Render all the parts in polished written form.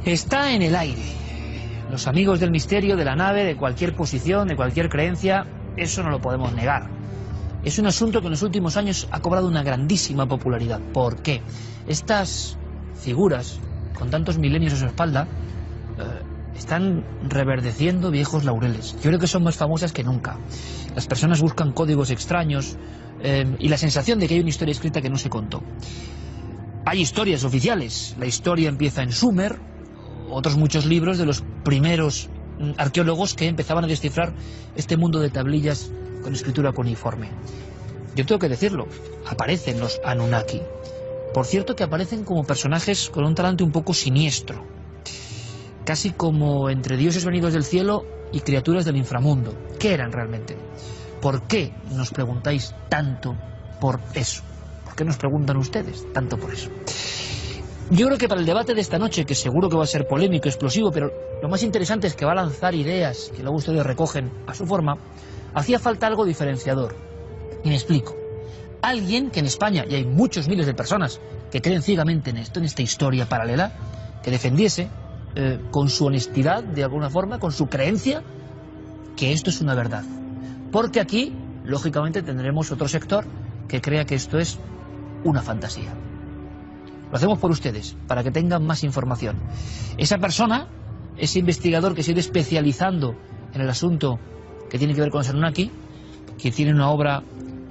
Está en el aire. Los amigos del misterio, de la nave, de cualquier posición, de cualquier creencia, eso no lo podemos negar. Es un asunto que en los últimos años ha cobrado una grandísima popularidad. ¿Por qué? Estas figuras, con tantos milenios a su espalda, están reverdeciendo viejos laureles. Yo creo que son más famosas que nunca. Las personas buscan códigos extraños y la sensación de que hay una historia escrita que no se contó. Hay historias oficiales. La historia empieza en Sumer, otros muchos libros de los primeros arqueólogos que empezaban a descifrar este mundo de tablillas con escritura cuneiforme. Yo tengo que decirlo, aparecen los Anunnaki. Por cierto que aparecen como personajes con un talante un poco siniestro, casi como entre dioses venidos del cielo y criaturas del inframundo. ¿Qué eran realmente? ¿Por qué nos preguntáis tanto por eso? ¿Por qué nos preguntan ustedes tanto por eso? Yo creo que para el debate de esta noche, que seguro que va a ser polémico, explosivo, pero lo más interesante es que va a lanzar ideas que luego ustedes recogen a su forma, hacía falta algo diferenciador. Y me explico. Alguien que en España, y hay muchos miles de personas que creen ciegamente en esto, en esta historia paralela, que defendiese con su honestidad, de alguna forma, con su creencia, que esto es una verdad. Porque aquí, lógicamente, tendremos otro sector que crea que esto es una fantasía. Lo hacemos por ustedes, para que tengan más información. Esa persona, ese investigador que se ha ido especializando en el asunto que tiene que ver con los Anunnaki, que tiene una obra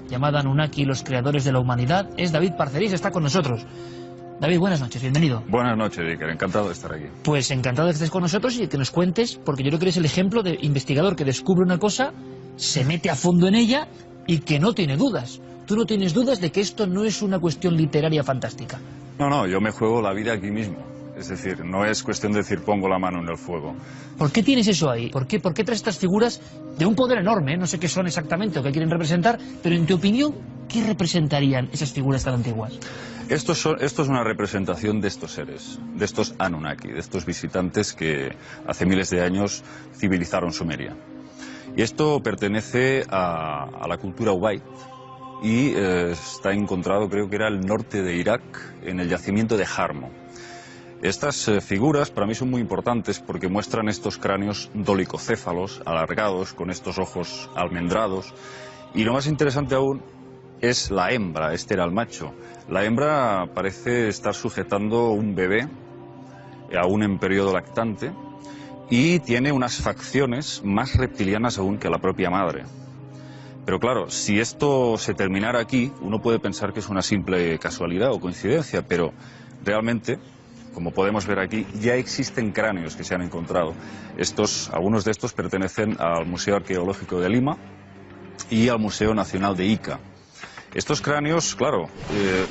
llamada Anunnaki, los creadores de la humanidad, es David Parcerís, está con nosotros. David, buenas noches, bienvenido. Buenas noches, Iker, encantado de estar aquí. Pues encantado de que estés con nosotros y que nos cuentes, porque yo creo que eres el ejemplo de investigador que descubre una cosa, se mete a fondo en ella y que no tiene dudas. Tú no tienes dudas de que esto no es una cuestión literaria fantástica. No, yo me juego la vida aquí mismo. Es decir, no es cuestión de decir pongo la mano en el fuego. ¿Por qué tienes eso ahí? ¿Por qué traes estas figuras de un poder enorme? No sé qué son exactamente o qué quieren representar, pero en tu opinión, ¿qué representarían esas figuras tan antiguas? Esto es una representación de estos seres, de estos Anunnaki, de estos visitantes que hace miles de años civilizaron Sumeria. Y esto pertenece a la cultura Ubaid y está encontrado, creo que era el norte de Irak, en el yacimiento de Jarmo. Estas figuras para mí son muy importantes porque muestran estos cráneos dolicocéfalos, alargados, con estos ojos almendrados. Y lo más interesante aún es la hembra, este era el macho. La hembra parece estar sujetando un bebé, aún en periodo lactante, y tiene unas facciones más reptilianas aún que la propia madre. Pero claro, si esto se terminara aquí, uno puede pensar que es una simple casualidad o coincidencia, pero realmente, como podemos ver aquí, ya existen cráneos que se han encontrado. Algunos de estos pertenecen al Museo Arqueológico de Lima y al Museo Nacional de Ica. Estos cráneos, claro,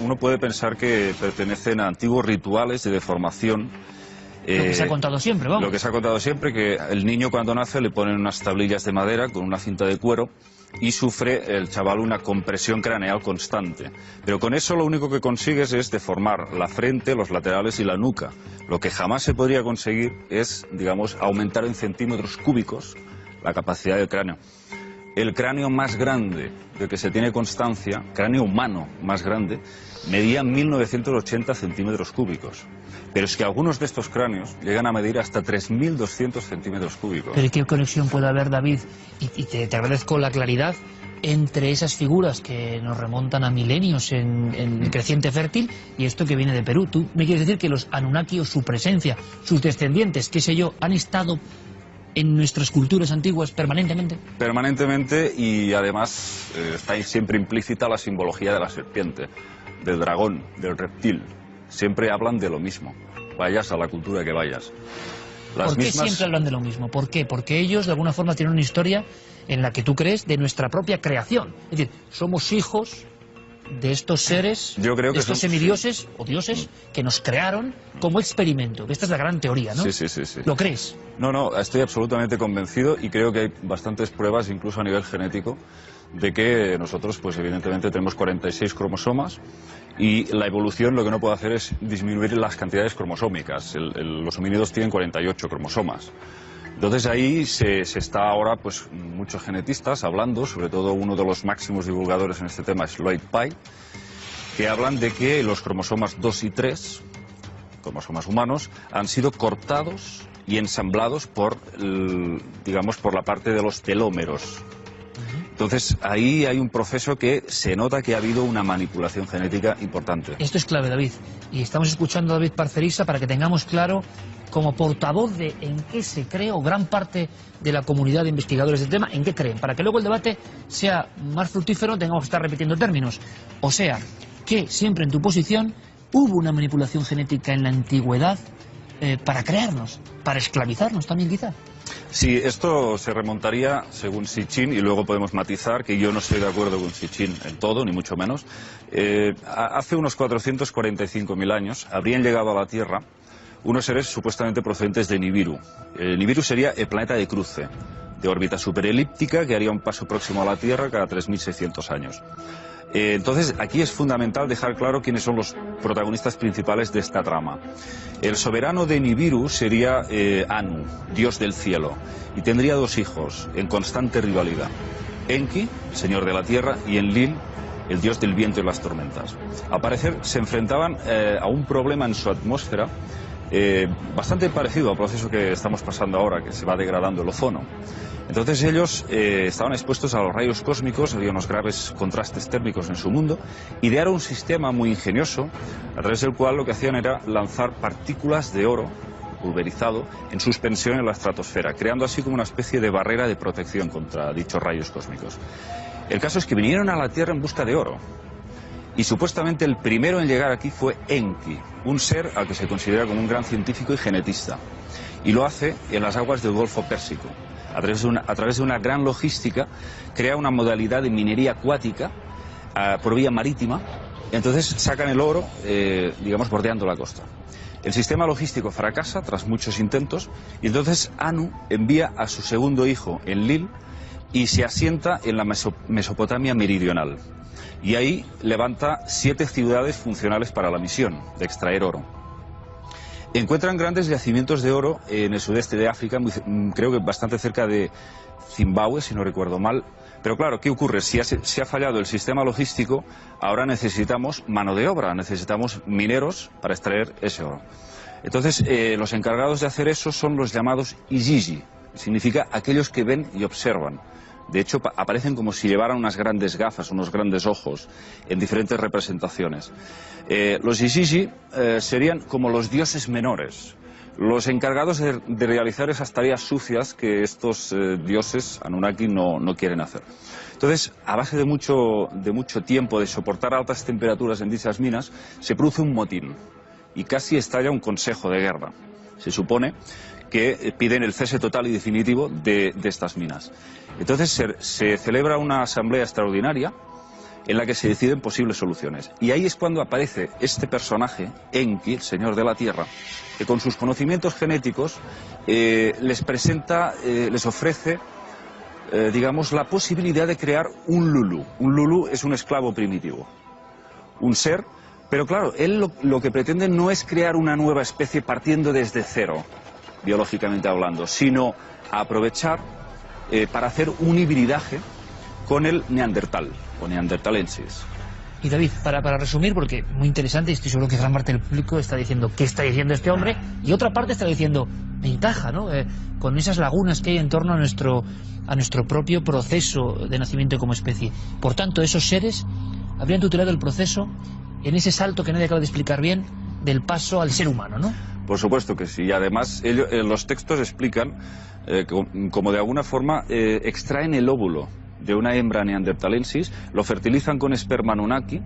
uno puede pensar que pertenecen a antiguos rituales de deformación. Lo que se ha contado siempre, vamos. Lo que se ha contado siempre, que el niño cuando nace le ponen unas tablillas de madera con una cinta de cuero y sufre el chaval una compresión craneal constante. Pero con eso lo único que consigues es deformar la frente, los laterales y la nuca. Lo que jamás se podría conseguir es, digamos, aumentar en centímetros cúbicos la capacidad del cráneo. El cráneo más grande del que se tiene constancia, cráneo humano más grande, medía 1980 centímetros cúbicos. Pero es que algunos de estos cráneos llegan a medir hasta 3.200 centímetros cúbicos. Pero ¿qué conexión puede haber, David? Y te agradezco la claridad entre esas figuras que nos remontan a milenios en el creciente fértil y esto que viene de Perú. ¿Tú me quieres decir que los Anunnaki o su presencia, sus descendientes, qué sé yo, han estado en nuestras culturas antiguas permanentemente? Permanentemente, y además está ahí siempre implícita la simbología de la serpiente, del dragón, del reptil. Siempre hablan de lo mismo, vayas a la cultura que vayas. ¿Por qué siempre hablan de lo mismo? ¿Por qué? Porque ellos de alguna forma tienen una historia en la que tú crees de nuestra propia creación. Es decir, somos hijos de estos seres, de estos semidioses o dioses que nos crearon como experimento. Esta es la gran teoría, ¿no? Sí. ¿Lo crees? No, estoy absolutamente convencido y creo que hay bastantes pruebas, incluso a nivel genético, de que nosotros, pues evidentemente tenemos 46 cromosomas y la evolución lo que no puede hacer es disminuir las cantidades cromosómicas. Los homínidos tienen 48 cromosomas. Entonces ahí se está ahora, pues, muchos genetistas hablando, sobre todo uno de los máximos divulgadores en este tema es Lloyd Pye, que hablan de que los cromosomas 2 y 3 autómatas o más humanos, han sido cortados y ensamblados por la parte de los telómeros. Entonces, ahí hay un proceso que se nota que ha habido una manipulación genética importante. Esto es clave, David. Y estamos escuchando a David Parcerisa para que tengamos claro, como portavoz de en qué se cree, o gran parte de la comunidad de investigadores del tema, en qué creen. Para que luego el debate sea más fructífero, tengamos que estar repitiendo términos. O sea, que siempre en tu posición hubo una manipulación genética en la antigüedad para crearnos, para esclavizarnos también, quizá. Sí, esto se remontaría según Sitchin, y luego podemos matizar que yo no estoy de acuerdo con Sitchin en todo, ni mucho menos. Hace unos 445.000 años habrían llegado a la Tierra unos seres supuestamente procedentes de Nibiru. Nibiru sería el planeta de cruce, de órbita superelíptica, que haría un paso próximo a la Tierra cada 3.600 años. Entonces, aquí es fundamental dejar claro quiénes son los protagonistas principales de esta trama. El soberano de Nibiru sería Anu, dios del cielo, y tendría dos hijos en constante rivalidad: Enki, señor de la tierra, y Enlil, el dios del viento y las tormentas. Al parecer se enfrentaban a un problema en su atmósfera bastante parecido al proceso que estamos pasando ahora, que se va degradando el ozono. Entonces ellos estaban expuestos a los rayos cósmicos, había unos graves contrastes térmicos en su mundo, idearon un sistema muy ingenioso a través del cual lo que hacían era lanzar partículas de oro pulverizado en suspensión en la estratosfera, creando así como una especie de barrera de protección contra dichos rayos cósmicos. El caso es que vinieron a la Tierra en busca de oro, y supuestamente el primero en llegar aquí fue Enki, un ser al que se considera como un gran científico y genetista, y lo hace en las aguas del Golfo Pérsico. A través de una gran logística, crea una modalidad de minería acuática por vía marítima. Entonces sacan el oro, bordeando la costa. El sistema logístico fracasa tras muchos intentos, y entonces Anu envía a su segundo hijo, Enlil, y se asienta en la Mesopotamia meridional. Y ahí levanta 7 ciudades funcionales para la misión de extraer oro. Encuentran grandes yacimientos de oro en el sudeste de África, creo que bastante cerca de Zimbabue, si no recuerdo mal. Pero claro, ¿qué ocurre? Si ha fallado el sistema logístico, ahora necesitamos mano de obra, necesitamos mineros para extraer ese oro. Entonces, los encargados de hacer eso son los llamados Igigi, significa aquellos que ven y observan. De hecho, aparecen como si llevaran unas grandes gafas, unos grandes ojos, en diferentes representaciones. Los Igigi serían como los dioses menores, los encargados de realizar esas tareas sucias que estos dioses Anunnaki no quieren hacer. Entonces, a base de mucho tiempo de soportar altas temperaturas en dichas minas, se produce un motín y casi estalla un consejo de guerra. Se supone que piden el cese total y definitivo de estas minas. Entonces se celebra una asamblea extraordinaria en la que se deciden posibles soluciones. Y ahí es cuando aparece este personaje, Enki, el señor de la tierra, que con sus conocimientos genéticos les ofrece, la posibilidad de crear un Lulu. Un Lulu es un esclavo primitivo, un ser, pero claro, él lo que pretende no es crear una nueva especie partiendo desde cero, biológicamente hablando, sino aprovechar para hacer un hibridaje con el neandertal o neandertalensis. Y David, para resumir, porque muy interesante, y estoy seguro que gran parte del público está diciendo ¿qué está diciendo este hombre? Y otra parte está diciendo, me encaja, ¿no? Con esas lagunas que hay en torno a nuestro propio proceso de nacimiento como especie. Por tanto, esos seres habrían tutelado el proceso en ese salto que nadie acaba de explicar bien del paso al ser humano, ¿no? Por supuesto que sí, y además los textos explican como de alguna forma extraen el óvulo de una hembra neandertalensis, lo fertilizan con esperma Anunnaki,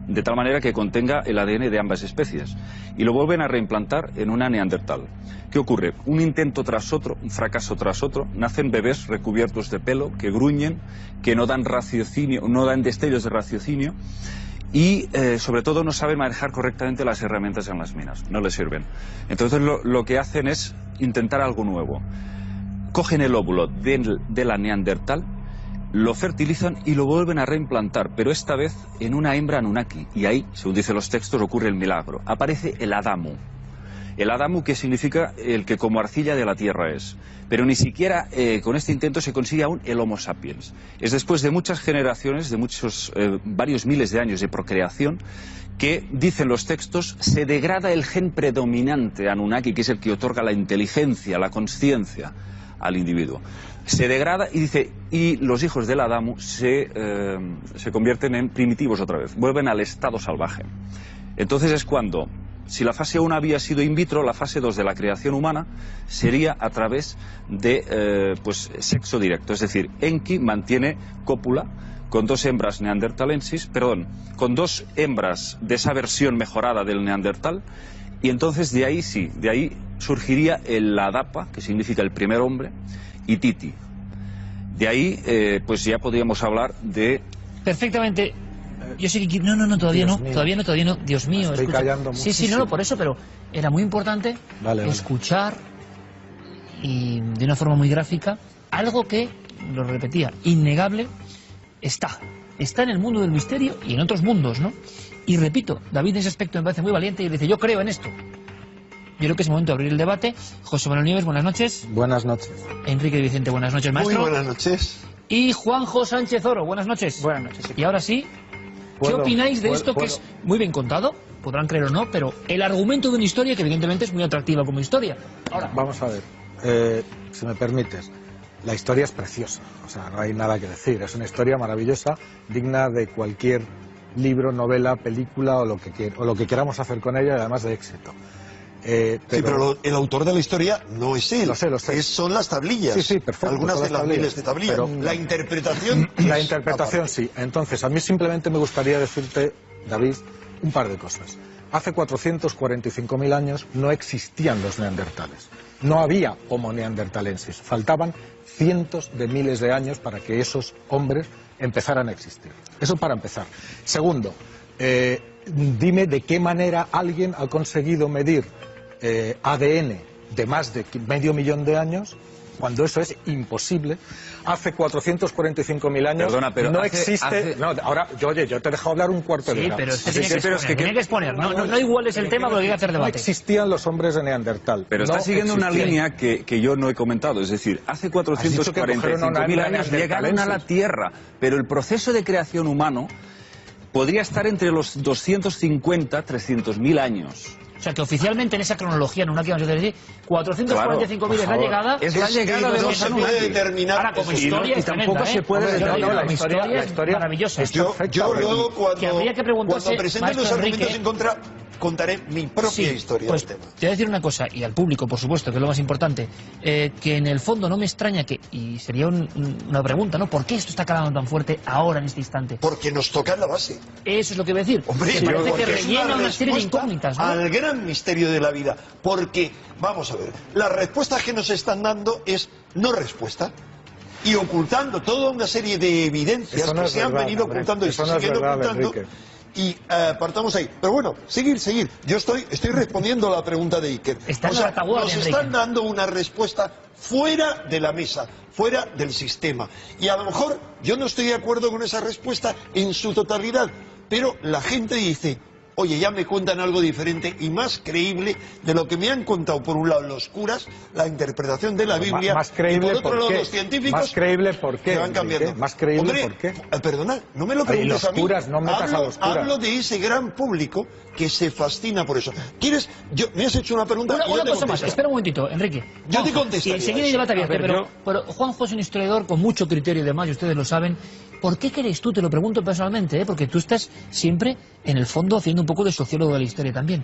de tal manera que contenga el ADN de ambas especies, y lo vuelven a reimplantar en una neandertal. ¿Qué ocurre? Un intento tras otro, un fracaso tras otro, nacen bebés recubiertos de pelo, que gruñen, que no dan raciocinio, no dan destellos de raciocinio, y sobre todo no saben manejar correctamente las herramientas en las minas, no les sirven. Entonces lo que hacen es intentar algo nuevo. Cogen el óvulo de la neandertal, lo fertilizan y lo vuelven a reimplantar, pero esta vez en una hembra Anunnaki. Y ahí, según dicen los textos, ocurre el milagro. Aparece el Adamu. El Adamu, que significa el que como arcilla de la tierra es. Pero ni siquiera con este intento se consigue aún el Homo sapiens. Es después de muchas generaciones, de varios miles de años de procreación, que, dicen los textos, se degrada el gen predominante Anunnaki, que es el que otorga la inteligencia, la consciencia al individuo. Se degrada y dice, y los hijos del Adamu se convierten en primitivos otra vez, vuelven al estado salvaje. Entonces es cuando, si la fase 1 había sido in vitro, la fase 2 de la creación humana sería a través de sexo directo, es decir, Enki mantiene cópula con 2 hembras neandertalensis, con 2 hembras de esa versión mejorada del neandertal, y entonces de ahí surgiría el Adapa, que significa el primer hombre, y Titi. De ahí, pues ya podríamos hablar de... Perfectamente. Yo sé que... No, todavía no. Dios mío. Estoy callando muchísimo. Sí, no, por eso, pero era muy importante escuchar y de una forma muy gráfica algo que, lo repetía, innegable, está en el mundo del misterio y en otros mundos, ¿no? Y repito, David en ese aspecto me parece muy valiente y dice, yo creo en esto. Yo creo que es momento de abrir el debate. José Manuel Nieves, buenas noches. Buenas noches. Enrique Vicente, buenas noches, maestro. Muy buenas noches. Y Juanjo Sánchez Oro, buenas noches. Buenas noches. Y ahora sí, ¿qué opináis de esto que es muy bien contado? Podrán creer o no, pero el argumento de una historia que evidentemente es muy atractiva como historia. Ahora, vamos a ver, si me permites, la historia es preciosa, o sea, no hay nada que decir, es una historia maravillosa, digna de cualquier libro, novela, película o lo que queramos hacer con ella, y además de éxito. Pero el autor de la historia no es él. Lo sé. Son las tablillas. Sí, perfecto. Algunas de las miles de tablillas. Pero la interpretación... La interpretación sí. Entonces, a mí simplemente me gustaría decirte, David, un par de cosas. Hace 445.000 años no existían los neandertales. No había Homo neanderthalensis. Faltaban cientos de miles de años para que esos hombres empezaran a existir. Eso para empezar. Segundo, dime de qué manera alguien ha conseguido medir ADN de más de medio millón de años, cuando eso es imposible. Hace 445.000 años. Perdona, pero no existe... No, ahora, yo te he dejado hablar un cuarto de hora. Sí, pero tiene que exponer. No igual es el tema, porque hay que hacer debate. No existían los hombres de Neandertal. Pero está siguiendo una línea que yo no he comentado. Es decir, hace 445.000 años llegaron a la Tierra, pero el proceso de creación humano podría estar entre los 250, 300.000 años. O sea, que oficialmente en esa cronología Anunnaki, vamos a decir, 445.000 es la llegada. Es la llegada de los Anunnaki. Ahora, como historia es tampoco se puede determinar. La historia es maravillosa. Yo luego, cuando presenten los argumentos en contra, contaré mi propia historia pues, del tema. Te voy a decir una cosa, y al público, por supuesto, que es lo más importante, que en el fondo no me extraña que, y sería una pregunta, ¿no? ¿Por qué esto está calando tan fuerte ahora, en este instante? Porque nos toca en la base. Eso es lo que voy a decir. Hombre, que parece que rellena una serie de incógnitas, ¿no? Al gran misterio de la vida. Porque, vamos a ver, las respuestas que nos están dando es no respuesta. Y ocultando toda una serie de evidencias que se han venido ocultando y se siguen ocultando. Y partamos ahí. Pero bueno, seguir. Yo estoy respondiendo a la pregunta de Iker. Nos están dando una respuesta fuera de la mesa, fuera del sistema. Y a lo mejor yo no estoy de acuerdo con esa respuesta en su totalidad. Pero la gente dice, oye, ya me cuentan algo diferente y más creíble de lo que me han contado, por un lado los curas, la interpretación de la Biblia, más creíble, y por otro lado los científicos. Más creíble, ¿por qué? Que van cambiando. Más creíble, Hombre, ¿por qué? Perdona, no me lo preguntes a mí. Curas, no metas a los curas. Hablo de ese gran público que se fascina por eso. ¿Quieres? Me has hecho una pregunta. Una cosa más, espera un momentito, Enrique. Yo te contesto. Y enseguida hay debate abierto, pero Juanjo es un historiador con mucho criterio y demás, y ustedes lo saben. ¿Por qué crees tú? Te lo pregunto personalmente, porque tú estás siempre, en el fondo, haciendo un poco de sociólogo de la historia también.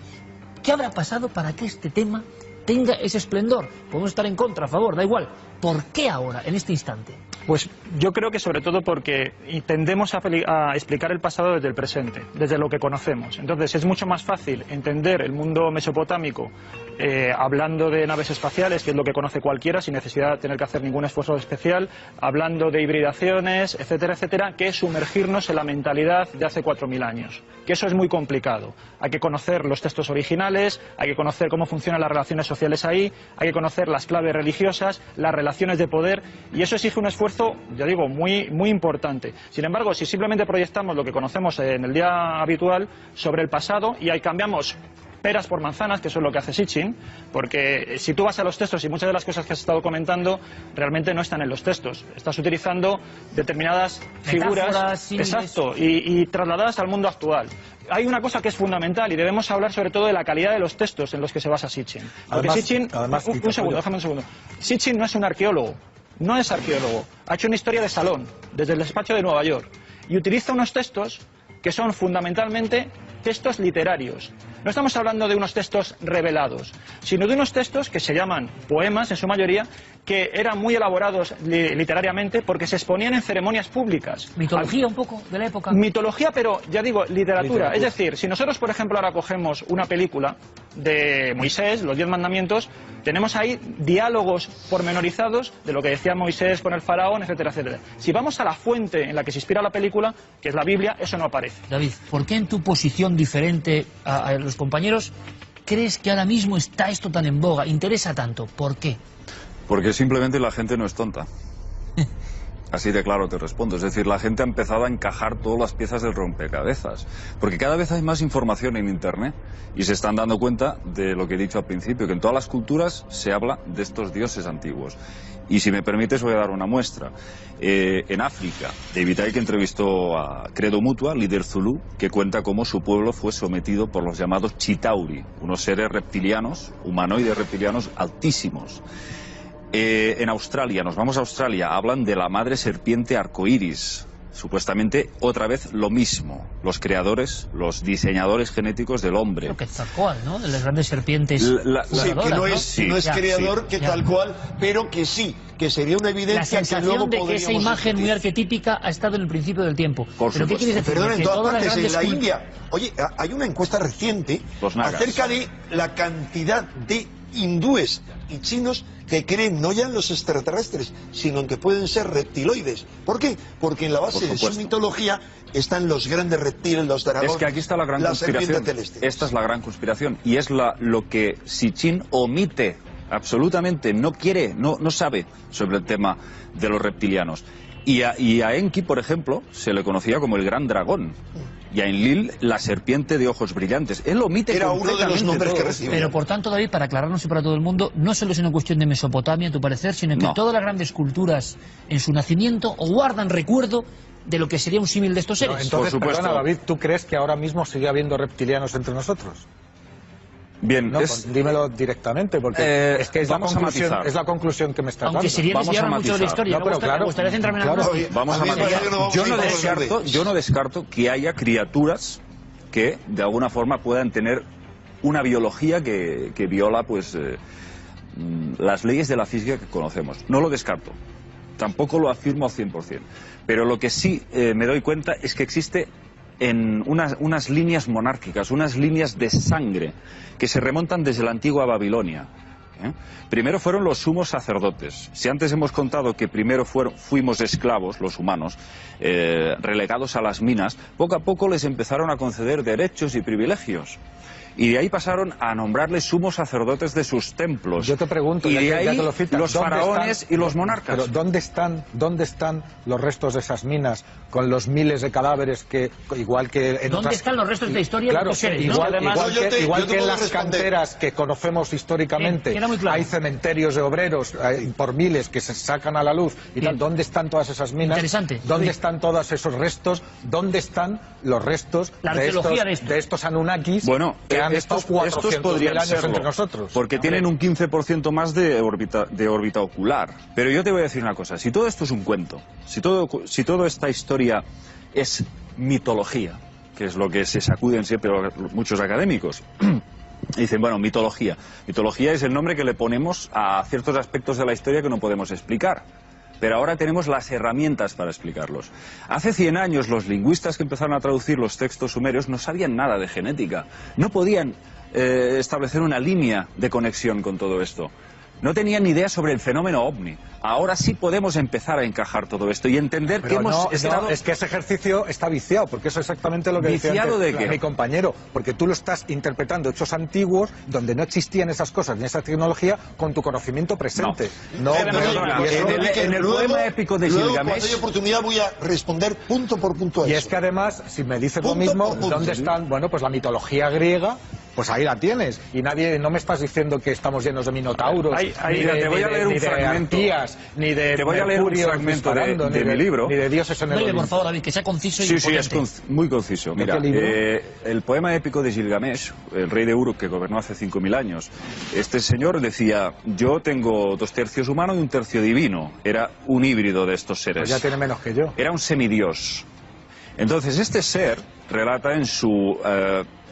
¿Qué habrá pasado para que este tema tenga ese esplendor? Podemos estar en contra, a favor, da igual. ¿Por qué ahora, en este instante? Pues yo creo que sobre todo porque tendemos a explicar el pasado desde el presente, desde lo que conocemos. Entonces es mucho más fácil entender el mundo mesopotámico hablando de naves espaciales, que es lo que conoce cualquiera, sin necesidad de tener que hacer ningún esfuerzo especial, hablando de hibridaciones, etcétera, etcétera, que sumergirnos en la mentalidad de hace 4.000 años. Que eso es muy complicado. Hay que conocer los textos originales, hay que conocer cómo funcionan las relaciones sociales ahí, hay que conocer las claves religiosas, las relaciones de poder, y eso exige un esfuerzo, ya digo, muy importante. Sin embargo, si simplemente proyectamos lo que conocemos en el día habitual sobre el pasado y ahí cambiamos peras por manzanas, que eso es lo que hace Sitchin, porque si tú vas a los textos y muchas de las cosas que has estado comentando realmente no están en los textos. Estás utilizando determinadas figuras, exacto, y trasladadas al mundo actual. Hay una cosa que es fundamental y debemos hablar sobre todo de la calidad de los textos en los que se basa Sitchin. Porque Sitchin, un segundo, déjame un segundo. Sitchin no es un arqueólogo, no es arqueólogo. Ha hecho una historia de salón, desde el despacho de Nueva York, y utiliza unos textos que son fundamentalmente textos literarios. No estamos hablando de unos textos revelados, sino de unos textos que se llaman poemas, en su mayoría, que eran muy elaborados literariamente porque se exponían en ceremonias públicas. Mitología un poco de la época. Mitología, pero ya digo, literatura. Es decir, si nosotros, por ejemplo, ahora cogemos una película de Moisés, los 10 mandamientos, tenemos ahí diálogos pormenorizados de lo que decía Moisés con el faraón, etcétera, etcétera. Si vamos a la fuente en la que se inspira la película, que es la Biblia, eso no aparece. David, ¿por qué en tu posición diferente a los compañeros crees que ahora mismo está esto tan en boga, interesa tanto? ¿Por qué? Porque simplemente la gente no es tonta. Así de claro te respondo. Es decir, la gente ha empezado a encajar todas las piezas del rompecabezas. Porque cada vez hay más información en Internet y se están dando cuenta de lo que he dicho al principio, que en todas las culturas se habla de estos dioses antiguos. Y si me permites voy a dar una muestra. En África, David Icke entrevistó a Credo Mutua, líder zulú, que cuenta cómo su pueblo fue sometido por los llamados Chitauri, unos seres reptilianos, humanoides reptilianos altísimos. En Australia, nos vamos a Australia, hablan de la madre serpiente arcoíris. Supuestamente, otra vez, lo mismo. Los creadores, los diseñadores genéticos del hombre. Lo que tal cual, ¿no? De las grandes serpientes. Sí, que no es creador, que tal cual, pero que sí, que sería una evidencia que luego de que esa imagen muy arquetípica ha estado en el principio del tiempo. Por ¿Pero qué quieres decir? Perdón, en todas partes, en la India. Oye, hay una encuesta reciente acerca de la cantidad de hindúes y chinos que creen no ya en los extraterrestres, sino en que pueden ser reptiloides. ¿Por qué? Porque en la base de su mitología están los grandes reptiles, los dragones. Es que aquí está la gran conspiración. Esta es la gran conspiración y es lo que Sitchin omite absolutamente, no quiere, no sabe sobre el tema de los reptilianos. Y a Enki, por ejemplo, se le conocía como el gran dragón. Y a Enlil, la serpiente de ojos brillantes. Él omite era uno de los nombres que recibió. Pero por tanto, David, para aclararnos y para todo el mundo, no solo es una cuestión de Mesopotamia, a tu parecer, sino que todas las grandes culturas en su nacimiento o guardan recuerdo de lo que sería un símil de estos seres. No, entonces, por supuesto. Perdona, David, ¿tú crees que ahora mismo sigue habiendo reptilianos entre nosotros? Bien, no, dímelo directamente, porque es que es la conclusión que me estás dando. Aunque sería desviar mucho de la historia, me gustaría centrarme en algo. Vamos a matizar. Yo no descarto que haya criaturas que de alguna forma puedan tener una biología que viola pues las leyes de la física que conocemos. No lo descarto. Tampoco lo afirmo al 100%. Pero lo que sí me doy cuenta es que existe en unas líneas monárquicas, unas líneas de sangre que se remontan desde la antigua Babilonia. Primero fueron los sumos sacerdotes. Si antes hemos contado que primero fuimos esclavos, los humanos, relegados a las minas, poco a poco les empezaron a conceder derechos y privilegios. Y de ahí pasaron a nombrarles sumos sacerdotes de sus templos. Yo te pregunto, y de ahí los faraones y los monarcas. Pero ¿dónde están los restos de esas minas con los miles de cadáveres que, igual que... ¿Dónde están los restos de la historia claro, de los seres? Igual que en las canteras que conocemos históricamente, hay cementerios de obreros por miles que se sacan a la luz y tal. ¿Dónde están todas esas minas? Interesante. ¿Dónde están todos esos restos? ¿Dónde están los restos de estos Anunnakis? Bueno, estos podrían años entre nosotros? Porque tienen un 15% más de órbita ocular. Pero yo te voy a decir una cosa, si todo esto es un cuento, si toda esta historia es mitología, que es lo que se sacuden siempre muchos académicos, dicen, bueno, mitología. Mitología es el nombre que le ponemos a ciertos aspectos de la historia que no podemos explicar. Pero ahora tenemos las herramientas para explicarlos. Hace 100 años los lingüistas que empezaron a traducir los textos sumerios no sabían nada de genética. No podían establecer una línea de conexión con todo esto. No tenían ni idea sobre el fenómeno ovni. Ahora sí podemos empezar a encajar todo esto y entender que hemos estado... es que ese ejercicio está viciado, porque eso es exactamente lo que decía antes mi compañero. Porque tú lo estás interpretando hechos antiguos donde no existían esas cosas ni esa tecnología con tu conocimiento presente. En el poema épico de Gilgamesh... Cuando haya oportunidad voy a responder punto por punto a eso. Y es que además, si me dices lo mismo, ¿dónde están? Bueno, pues la mitología griega Pues ahí la tienes. Y no me estás diciendo que estamos llenos de minotauros, te voy a leer un fragmento, ni de te voy a leer un fragmento de mi libro, ni de dioses en el Olimpo. Por favor, David, que sea conciso y Sí, es muy conciso. Mira, el poema épico de Gilgamesh, el rey de Uruk que gobernó hace 5000 años, este señor decía: yo tengo 2 tercios humano y 1 tercio divino. Era un híbrido de estos seres. Pues ya tiene menos que yo. Era un semidios. Entonces este ser relata en su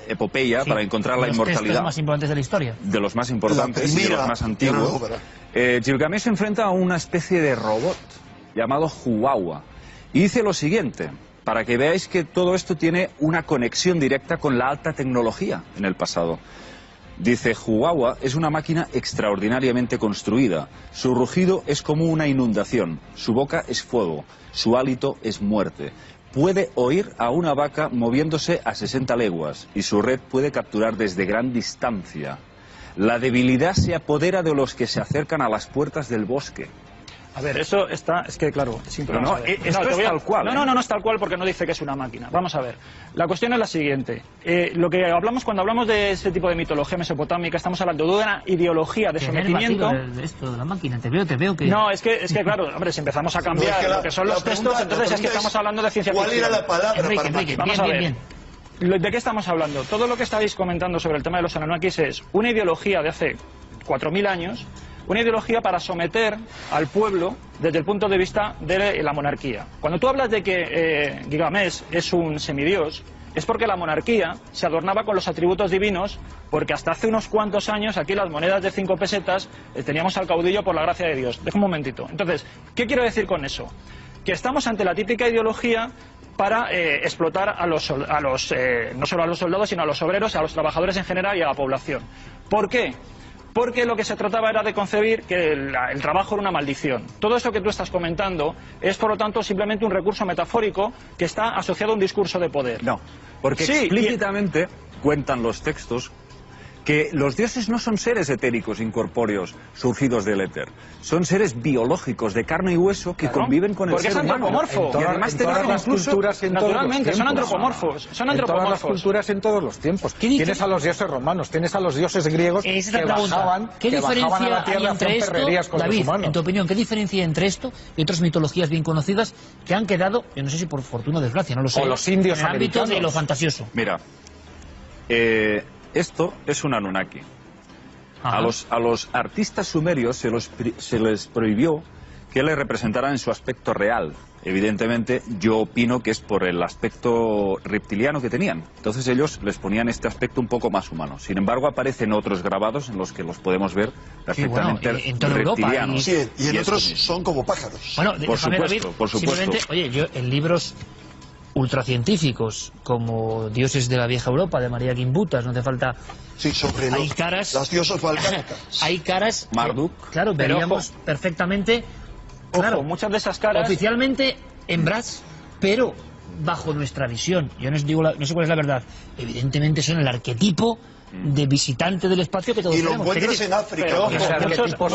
epopeya, para encontrar la inmortalidad. De los más importantes de la historia. De los más importantes y de los más antiguos. Gilgamesh se enfrenta a una especie de robot llamado Huwawa. Y dice lo siguiente, para que veáis que todo esto tiene una conexión directa con la alta tecnología en el pasado. Dice: Huwawa es una máquina extraordinariamente construida. Su rugido es como una inundación. Su boca es fuego. Su hálito es muerte. Puede oír a una vaca moviéndose a 60 leguas y su red puede capturar desde gran distancia. La debilidad se apodera de los que se acercan a las puertas del bosque. A ver, eso está, es que claro, es imposible. Esto es tal cual. No es tal cual, porque no dice que es una máquina. Vamos a ver. La cuestión es la siguiente. Lo que hablamos cuando hablamos de ese tipo de mitología mesopotámica, estamos hablando de una ideología de sometimiento. Esto de la máquina, te veo que. No, es que claro, hombre, si empezamos a cambiar lo que son los textos, entonces es que estamos hablando de ciencia ficción. ¿Cuál era la palabra? Enrique, vamos a ver. ¿De qué estamos hablando? Todo lo que estáis comentando sobre el tema de los Anunnakis es una ideología de hace 4000 años. Una ideología para someter al pueblo desde el punto de vista de la monarquía. Cuando tú hablas de que Gilgamesh es un semidios, es porque la monarquía se adornaba con los atributos divinos, porque hasta hace unos cuantos años aquí las monedas de 5 pesetas teníamos al caudillo por la gracia de Dios. Deja un momentito. Entonces, ¿qué quiero decir con eso? Que estamos ante la típica ideología para explotar no solo a los soldados, sino a los obreros, a los trabajadores en general y a la población. ¿Por qué? Porque lo que se trataba era de concebir que el trabajo era una maldición. Todo eso que tú estás comentando es, por lo tanto, simplemente un recurso metafórico que está asociado a un discurso de poder. No, porque explícitamente cuentan los textos que los dioses no son seres etéricos, incorpóreos, surgidos del éter. Son seres biológicos, de carne y hueso, que conviven con el ser humano. Porque es antropomorfo. Y además todas las culturas en naturalmente, son antropomorfos. En todas las culturas en todos los tiempos. Tienes a los dioses romanos, tienes a los dioses griegos que bajaban a la tierra a hacer perrerías con los humanos. En tu opinión, ¿qué diferencia entre esto y otras mitologías bien conocidas que han quedado, yo no sé si por fortuna o desgracia, no lo sé, o los indios en el ámbito de lo fantasioso? Mira, esto es un Anunnaki. A los artistas sumerios se les prohibió que le representaran en su aspecto real. Evidentemente, yo opino que es por el aspecto reptiliano que tenían. Entonces ellos les ponían este aspecto un poco más humano. Sin embargo, aparecen otros grabados en los que los podemos ver perfectamente en toda reptilianos. Europa, y en otros son como pájaros. Bueno, por supuesto, por supuesto. Oye, yo en libros ultracientíficos como Dioses de la Vieja Europa, de María Gimbutas, no hace falta. Sí, sobre las diosas balcánicas. Hay caras. Marduk. Claro, veríamos perfectamente. Claro, muchas de esas caras. Oficialmente en Brass, pero bajo nuestra visión. Yo no sé cuál es la verdad. Evidentemente son el arquetipo de visitante del espacio que todos y lo tenemos. encuentras en África. Pero ese arquetipo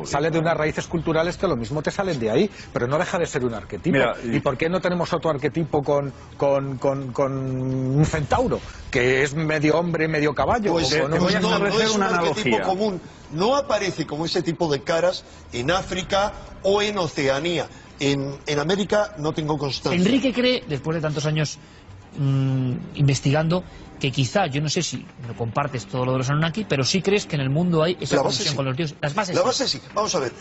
sale de unas raíces culturales que lo mismo te salen de ahí, pero no deja de ser un arquetipo. Mira, ¿y por qué no tenemos otro arquetipo con un centauro, que es medio hombre, medio caballo? Pues no es un arquetipo común. No aparece como ese tipo de caras en África o en Oceanía. En América no tengo constancia. Enrique cree, después de tantos años investigando, que quizá, yo no sé si no compartes todo lo de los Anunnaki, pero sí crees que en el mundo hay esa conexión con los dioses. Las bases. La base sí. Vamos a ver.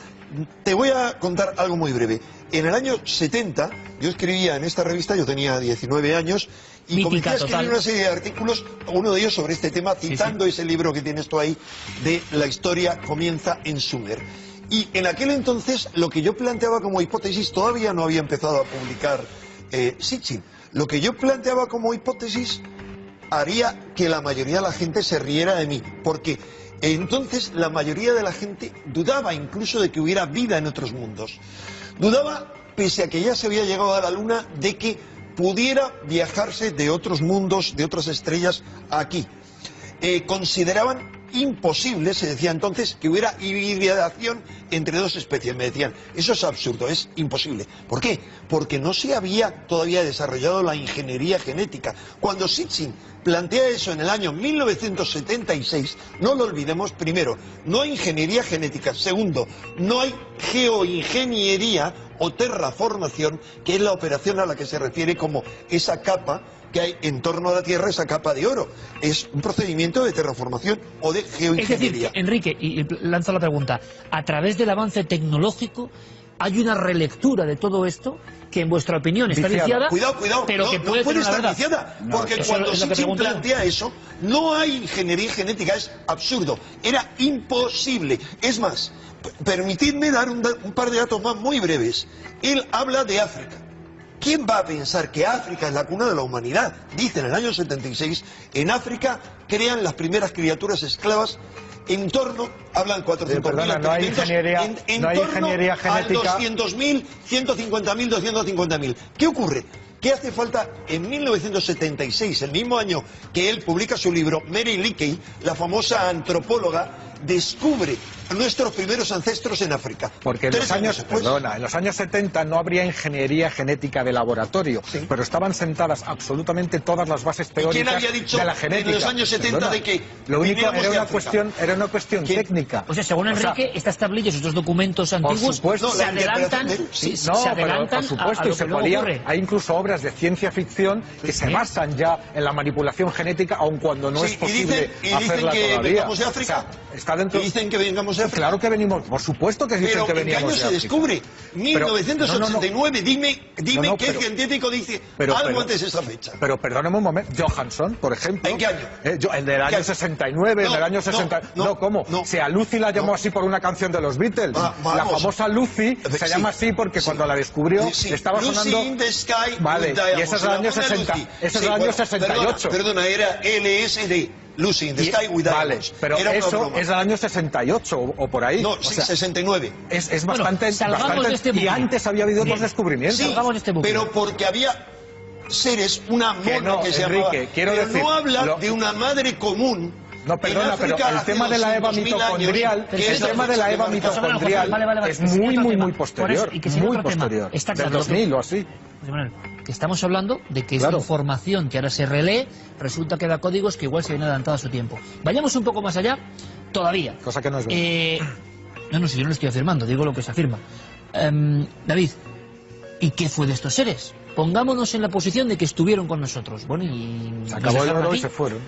Te voy a contar algo muy breve. En el año 70, yo escribía en esta revista, yo tenía 19 años, y comencé a escribir una serie de artículos, uno de ellos sobre este tema, citando ese libro que tienes tú ahí, de La historia comienza en Sumer. Y en aquel entonces, lo que yo planteaba como hipótesis, todavía no había empezado a publicar Sitchin. Lo que yo planteaba como hipótesis haría que la mayoría de la gente se riera de mí, porque entonces la mayoría de la gente dudaba incluso de que hubiera vida en otros mundos. Dudaba, pese a que ya se había llegado a la Luna, de que pudiera viajarse de otros mundos, de otras estrellas, aquí. Consideraban imposible, se decía entonces, que hubiera hibridación entre dos especies. Me decían, eso es absurdo, es imposible. ¿Por qué? Porque no se había todavía desarrollado la ingeniería genética. Cuando Sitchin plantea eso en el año 1976, no lo olvidemos, primero, no hay ingeniería genética. Segundo, no hay geoingeniería o terraformación, que es la operación a la que se refiere como esa capa que hay en torno a la Tierra, esa capa de oro. Es un procedimiento de terraformación o de geoingeniería. Es decir, Enrique, y lanzo la pregunta, a través del avance tecnológico hay una relectura de todo esto que en vuestra opinión está viciada, cuidado, pero no, que puede no puede estar viciada, porque cuando Sitchin plantea eso, no hay ingeniería genética, es absurdo, era imposible. Es más, permitidme dar un par de datos más muy breves. Él habla de África. ¿Quién va a pensar que África es la cuna de la humanidad? Dice en el año 76, en África crean las primeras criaturas esclavas en torno, hablan 400.000 no hay ingeniería, en no hay torno ingeniería genética. a 200.000, 150.000, 250.000. ¿Qué ocurre? ¿Qué hace falta? En 1976, el mismo año que él publica su libro, Mary Leakey, la famosa antropóloga, descubre nuestros primeros ancestros en África. Porque en los años 70 no habría ingeniería genética de laboratorio, sí, pero estaban sentadas absolutamente todas las bases teóricas había dicho de la genética. En los años 70 de que lo único era una cuestión técnica. O sea, según Enrique, estas tablillas, estos documentos antiguos se adelantan, por supuesto, y se podía, hay incluso obras de ciencia ficción que se basan ya en la manipulación genética, aun cuando no es posible hacerla todavía. ¿Vengamos de África? Está dentro... ¿Dicen que vengamos de África? Claro que venimos, por supuesto que dicen que veníamos de África. ¿Pero en qué año se descubre? 1989, dime qué científico dice algo antes de esa fecha. Pero perdóneme un momento, Johansson, por ejemplo... ¿En qué año? El del año 69, el del año 60... ¿cómo? Si a Lucy la llamó así por una canción de los Beatles. La famosa Lucy se llama así porque cuando la descubrió estaba sonando... Lucy in the Sky. Vale, y ese es el año 60, ese es el año 68. Perdona, era LSD. Lucy in the Sky with Diamonds. Pero eso es el año 68 o por ahí. No, sí, 69. Es bastante... Y antes había habido otros descubrimientos. Sí, pero porque había seres, una mona que se llamaba... Pero no habla de una madre común. No, perdona, pero el tema de la EVA mitocondrial, es muy posterior. Muy posterior. Del 2000 o así. Que estamos hablando de que esa información que ahora se relee resulta que da códigos que igual se vienen adelantado a su tiempo. Vayamos un poco más allá, todavía. Cosa que no es verdad. No, si yo no lo estoy afirmando, digo lo que se afirma. David, ¿y qué fue de estos seres? Pongámonos en la posición de que estuvieron con nosotros. Bueno, y se acabó el oro y se fueron.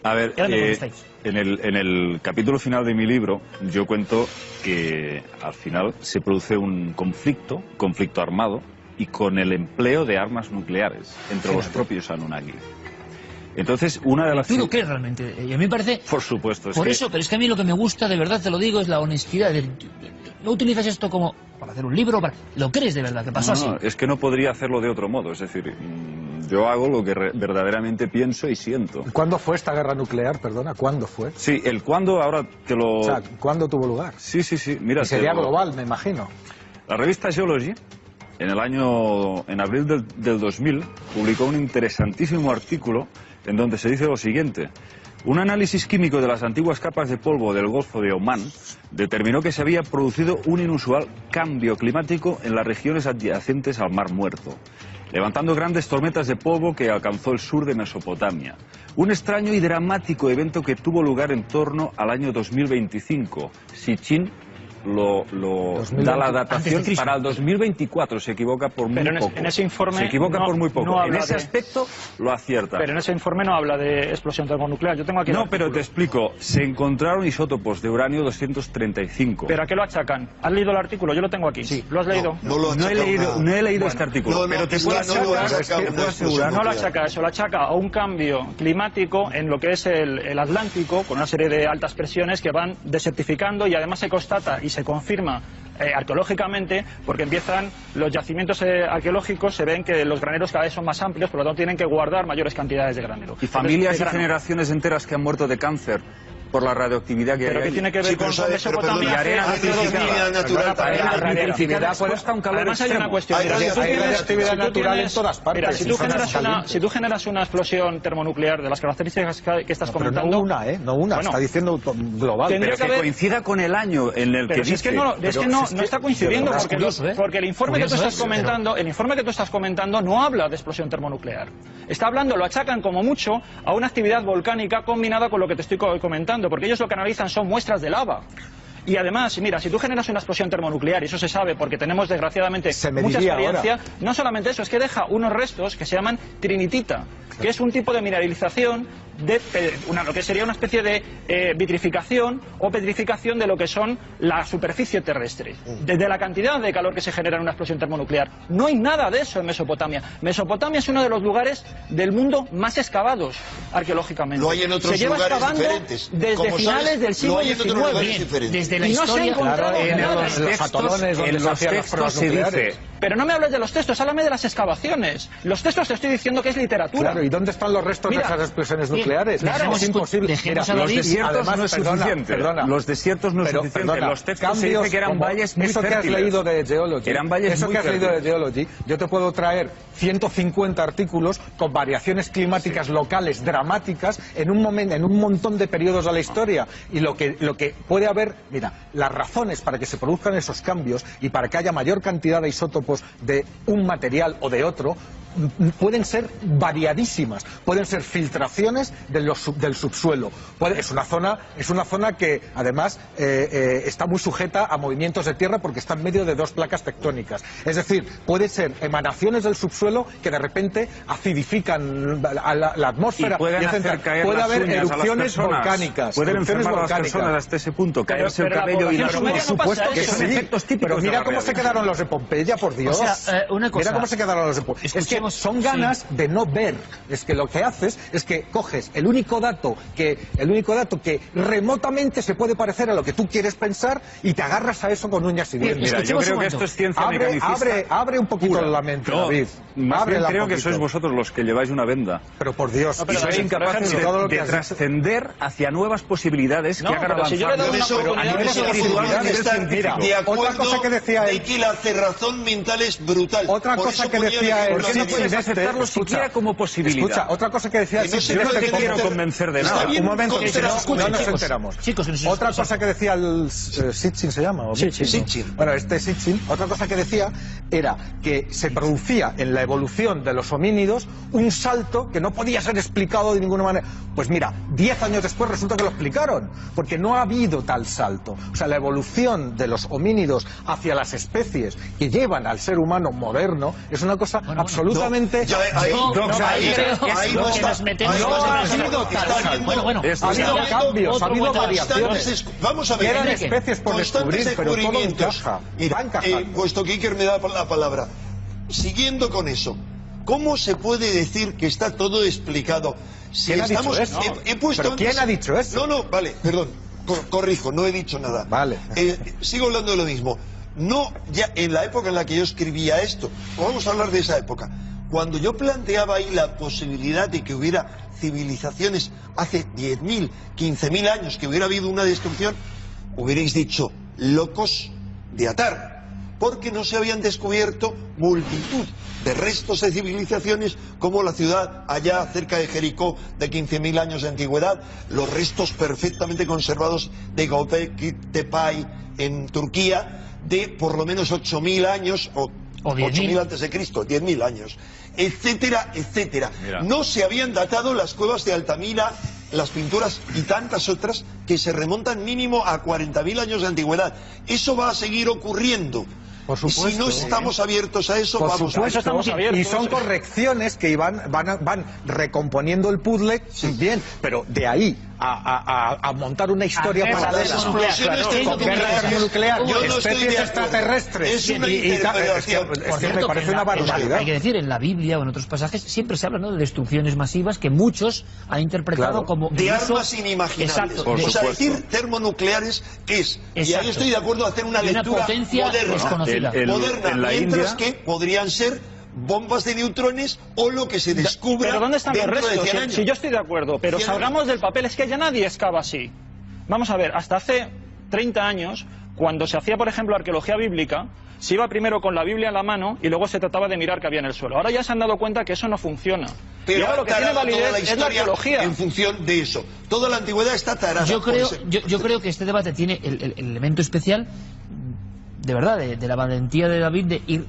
A ver, en el capítulo final de mi libro yo cuento que al final se produce un conflicto armado y con el empleo de armas nucleares entre los propios Anunnaki. Entonces, una de las... ¿Tú lo crees realmente? Y a mí me parece... Por supuesto. Pero es que a mí lo que me gusta, de verdad te lo digo, es la honestidad. No utilizas esto como para hacer un libro, ¿lo crees de verdad que pasó así? No, es que no podría hacerlo de otro modo. Es decir, yo hago lo que verdaderamente pienso y siento. ¿Cuándo fue esta guerra nuclear? Perdona, ¿cuándo fue? Sí, el cuándo ahora te lo... O sea, ¿cuándo tuvo lugar? Sí. Mira, y sería global, me imagino. La revista Geology, en abril del 2000, publicó un interesantísimo artículo en donde se dice lo siguiente: un análisis químico de las antiguas capas de polvo del Golfo de Omán determinó que se había producido un inusual cambio climático en las regiones adyacentes al Mar Muerto, levantando grandes tormentas de polvo que alcanzó el sur de Mesopotamia. Un extraño y dramático evento que tuvo lugar en torno al año 2025. Sitchin da la datación para el 2024, se equivoca por muy poco. En ese informe se equivoca por muy poco. En ese aspecto lo acierta. Pero en ese informe no habla de explosión termonuclear. Yo tengo aquí pero te explico. Se encontraron isótopos de uranio 235. ¿Pero a qué lo achacan? ¿Has leído el artículo? Yo lo tengo aquí. Sí. ¿Lo has leído? No he leído este artículo. Pero te puedo asegurar. No lo achaca eso. Lo achaca a un cambio climático en lo que es el Atlántico, con una serie de altas presiones que van desertificando, y además se constata y se confirma arqueológicamente, porque empiezan los yacimientos arqueológicos, se ven que los graneros cada vez son más amplios, por lo tanto tienen que guardar mayores cantidades de granero. Y familias y generaciones enteras que han muerto de cáncer por la radioactividad que hay. ¿Pero qué tiene que ver con Mesopotamia? La radioactividad puede estar un calor Además hay una cuestión. Hay radioactividad natural en todas partes. Mira, si tú generas una explosión termonuclear de las características que estás comentando... Pero no una, bueno, está diciendo global. Pero que coincida con el año en el que dice... Es que no está coincidiendo, porque el informe que tú estás comentando no habla de explosión termonuclear. Está hablando, lo achacan como mucho a una actividad volcánica combinada con lo que te estoy comentando, porque ellos lo que analizan son muestras de lava. Y además, mira, si tú generas una explosión termonuclear, y eso se sabe porque tenemos desgraciadamente mucha experiencia, ahora. No solamente eso, es que deja unos restos que se llaman trinitita, que es un tipo de mineralización de lo que sería una especie de vitrificación o petrificación de lo que son la superficie terrestre. Desde la cantidad de calor que se genera en una explosión termonuclear. No hay nada de eso en Mesopotamia. Mesopotamia es uno de los lugares del mundo más excavados arqueológicamente. Lo hay en otros lugares diferentes. Desde finales del siglo XIX. Desde la historia, en los atolones donde se hacían las pruebas nucleares. Pero no me hables de los textos, háblame de las excavaciones. Los textos te estoy diciendo que es literatura. Claro, ¿y dónde están los restos de esas explosiones nucleares? Claro, es imposible. Mira, los desiertos no es suficiente. Los desiertos no es suficiente. Los textos se dice que eran valles muy fértiles. Eso que has leído de Geology. Eran valles eso muy que has leído de Geology, yo te puedo traer 150 artículos con variaciones climáticas locales dramáticas en un montón de periodos de la historia. Y lo que puede haber, mira, las razones para que se produzcan esos cambios y para que haya mayor cantidad de isótopos de un material o de otro pueden ser variadísimas, pueden ser filtraciones del subsuelo. Es una zona que además está muy sujeta a movimientos de tierra porque está en medio de dos placas tectónicas. Es decir, puede ser emanaciones del subsuelo que de repente acidifican a la atmósfera. Y puede haber erupciones volcánicas. Pueden enfermar a las personas hasta ese punto, caerse el cabello y la por supuesto que son efectos típicos. Pero mira cómo se quedaron los de Pompeya, por Dios. O sea, una cosa, mira cómo se quedaron los de Pompeya. Es que son ganas de no ver. Es que lo que haces es que coges el único dato que remotamente se puede parecer a lo que tú quieres pensar y te agarras a eso con uñas y dientes. Mira, yo creo que esto es ciencia mecanicista. Abre un poquito la mente, David. Más bien creo que sois vosotros los que lleváis una venda. Pero por Dios, y sois incapaces de trascender hacia nuevas posibilidades que hagan avanzar. A nivel espiritual, otra cosa que decía él, que la cerrazón mental es brutal. Otra cosa que decía él, ¿por qué no puedes aceptarlo siquiera como posibilidad? Escucha, otra cosa que decía él, yo no te quiero convencer de nada. Un momento, no nos enteramos. Otra cosa que decía el Sitchin, ¿se llama? Sitchin. Bueno, Sitchin, otra cosa que decía era que se producía en la evolución de los homínidos un salto que no podía ser explicado de ninguna manera. Pues mira, 10 años después resulta que lo explicaron, porque no ha habido tal salto. O sea, la evolución de los homínidos hacia las especies que llevan al ser humano moderno es una cosa absolutamente... No ha habido tal salto. Ha habido cambios, ha habido variaciones. Vamos a ver. Eran especies por descubrir, pero todo encaja. Puesto que Iker me da la palabra, siguiendo con eso, ¿cómo se puede decir que está todo explicado? Si ¿Quién ha dicho eso? ¿Pero quién ha dicho eso? No, vale, perdón, corrijo, no he dicho nada. Vale. Sigo hablando de lo mismo. No, ya en la época en la que yo escribía esto, vamos a hablar de esa época, cuando yo planteaba ahí la posibilidad de que hubiera civilizaciones hace 10.000, 15.000 años, que hubiera habido una destrucción, hubierais dicho, locos de atar, porque no se habían descubierto multitud de restos de civilizaciones como la ciudad allá cerca de Jericó de 15.000 años de antigüedad, los restos perfectamente conservados de Göbekli Tepe en Turquía de por lo menos 8.000 años o 8.000 antes de Cristo, 10.000 años, etcétera, etcétera. Mira. No se habían datado las cuevas de Altamira, las pinturas y tantas otras que se remontan mínimo a 40.000 años de antigüedad. Eso va a seguir ocurriendo. Por supuesto, si no estamos abiertos a eso, por vamos supuesto, a estamos abiertos. Y son correcciones que van recomponiendo el puzzle, bien, pero de ahí a montar una historia paralela con guerra termonuclear, especies extraterrestres, es una interpretación. Es que me parece una barbaridad. Hay que decir, en la Biblia o en otros pasajes siempre se habla, ¿no?, de destrucciones masivas que muchos han interpretado como de armas inimaginables. Exacto, o sea, decir termonucleares es, y ahí estoy de acuerdo, hacer una lectura potencia moderna, desconocida. Mientras que podrían ser bombas de neutrones o lo que se descubra. Pero ¿dónde están los dentro de restos? 100 años. Si yo estoy de acuerdo, pero 100 salgamos del papel, es que ya nadie excava así. Vamos a ver, hasta hace 30 años, cuando se hacía, por ejemplo, arqueología bíblica, se iba primero con la Biblia en la mano y luego se trataba de mirar qué había en el suelo. Ahora ya se han dado cuenta que eso no funciona. Pero y ahora lo que tiene validez es la arqueología. En función de eso. Toda la antigüedad está tarada. Yo creo que este debate tiene el elemento especial, de verdad, de la valentía de David de ir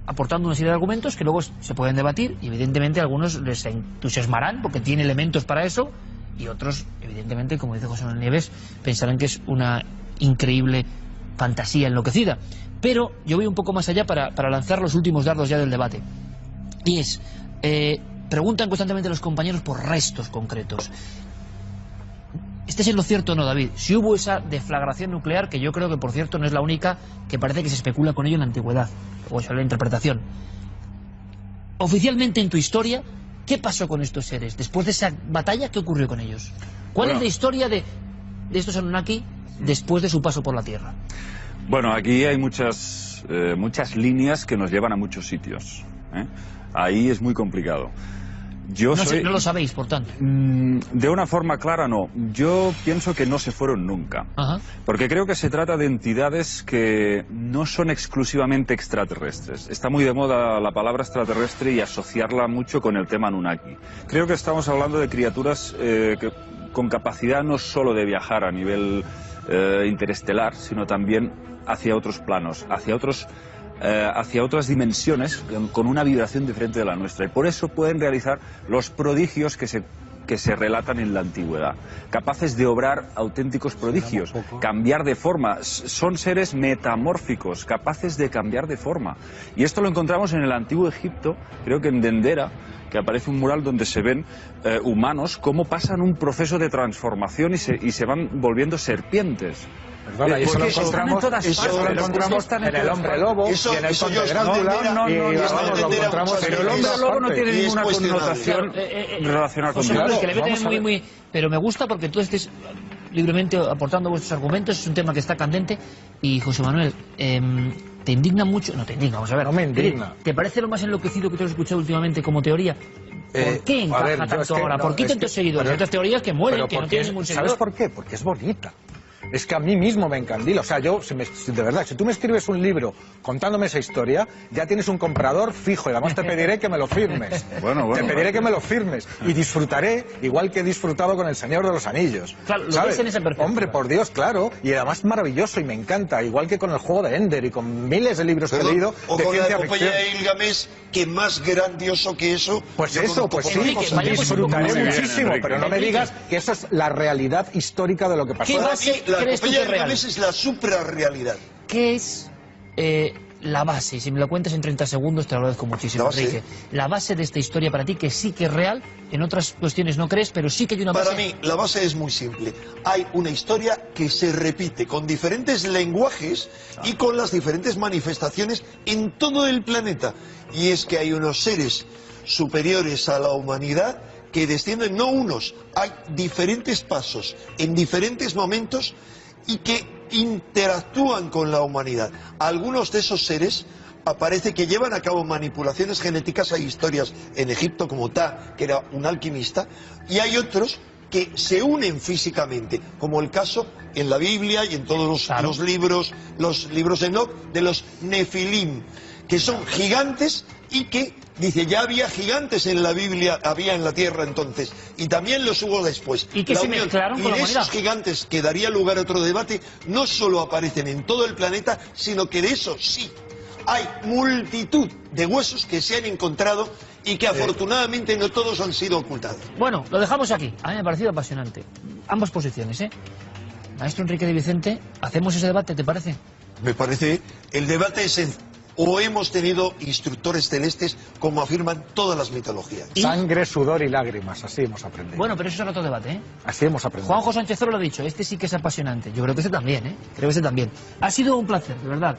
aportando una serie de argumentos que luego se pueden debatir y evidentemente a algunos les entusiasmarán porque tiene elementos para eso y otros, evidentemente, como dice José Manuel Nieves, pensarán que es una increíble fantasía enloquecida. Pero yo voy un poco más allá para lanzar los últimos dardos ya del debate. Y es, preguntan constantemente los compañeros por restos concretos. ¿Este es lo cierto o no, David? Si hubo esa deflagración nuclear, que yo creo que, por cierto, no es la única, que parece que se especula con ello en la antigüedad, o sea, la interpretación. Oficialmente en tu historia, ¿qué pasó con estos seres? Después de esa batalla, ¿qué ocurrió con ellos? ¿Cuál es la historia de estos Anunnaki después de su paso por la Tierra? Bueno, aquí hay muchas líneas que nos llevan a muchos sitios, ¿eh? Ahí es muy complicado. No lo sabéis, por tanto. De una forma clara, no. Yo pienso que no se fueron nunca. Ajá. Porque creo que se trata de entidades que no son exclusivamente extraterrestres. Está muy de moda la palabra extraterrestre y asociarla mucho con el tema Anunnaki. Creo que estamos hablando de criaturas con capacidad no solo de viajar a nivel interestelar, sino también hacia otros planos, hacia otras dimensiones con una vibración diferente de la nuestra. Y por eso pueden realizar los prodigios que se relatan en la antigüedad, capaces de obrar auténticos prodigios, cambiar de forma. Son seres metamórficos, capaces de cambiar de forma. Y esto lo encontramos en el antiguo Egipto, creo que en Dendera, que aparece un mural donde se ven humanos cómo pasan un proceso de transformación y se van volviendo serpientes. Perdona, eso lo encontramos en el hombre lobo y en el conde Drácula. Pero el hombre lobo no tiene ninguna connotación relacionada con Dios. Pero me gusta porque tú estés libremente aportando vuestros argumentos, es un tema que está candente. Y José Manuel, ¿te indigna mucho? No te indigna, vamos a ver. No me indigna. ¿Te parece lo más enloquecido que te has escuchado últimamente como teoría? ¿Por qué encaja tanto ahora? ¿Por qué tantos seguidores? Hay otras teorías que mueren, que no tienen ningún seguidor. ¿Sabes por qué? Porque es bonita. Es que a mí mismo me encandila. O sea, de verdad, si tú me escribes un libro contándome esa historia, ya tienes un comprador fijo y además te pediré que me lo firmes. Te pediré que me lo firmes y disfrutaré igual que he disfrutado con El Señor de los Anillos. Claro, lo ves en esa perspectiva. Hombre, por Dios, claro. Y además maravilloso y me encanta. Igual que con el juego de Ender y con miles de libros que he leído de ciencia ficción. De Gilgamesh, que más grandioso que eso. Pues eso, pues sí, disfrutaré muchísimo. Pero no me digas que eso es la realidad histórica de lo que pasó. La epopeya de Gilgamesh es la suprarrealidad. ¿Qué es la base? Y si me lo cuentas en 30 segundos te lo agradezco muchísimo, Enrique. La base de esta historia para ti, que sí que es real, en otras cuestiones no crees, pero sí que hay una base. Para mí, la base es muy simple. Hay una historia que se repite con diferentes lenguajes y con las diferentes manifestaciones en todo el planeta. Y es que hay unos seres superiores a la humanidad que descienden, no unos, hay diferentes pasos en diferentes momentos y que interactúan con la humanidad. Algunos de esos seres aparece que llevan a cabo manipulaciones genéticas. Hay historias en Egipto como Ta, que era un alquimista, y hay otros que se unen físicamente, como el caso en la Biblia y en todos los libros de Enoch, de los Nefilim, que son gigantes y que, dice, ya había gigantes en la Biblia, había en la tierra entonces, y también los hubo después. Y que se mezclaron con la humanidad. Esos gigantes, que daría lugar a otro debate, no solo aparecen en todo el planeta, sino que de eso sí, hay multitud de huesos que se han encontrado y que afortunadamente no todos han sido ocultados. Bueno, lo dejamos aquí. A mí me ha parecido apasionante. Ambas posiciones, ¿eh? Maestro Enrique de Vicente, ¿hacemos ese debate, te parece? Me parece, el debate es o hemos tenido instructores celestes, como afirman todas las mitologías. Sangre, sudor y lágrimas, así hemos aprendido. Bueno, pero eso es otro debate, ¿eh? Así hemos aprendido. Juanjo Sánchez Oro lo ha dicho, este sí que es apasionante. Yo creo que este también, ¿eh? Creo que este también. Ha sido un placer, de verdad.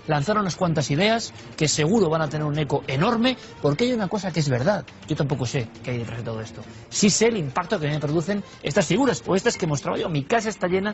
Lanzar unas cuantas ideas que seguro van a tener un eco enorme, porque hay una cosa que es verdad. Yo tampoco sé qué hay detrás de todo esto. Sí sé el impacto que me producen estas figuras, o estas que mostraba yo. Mi casa está llena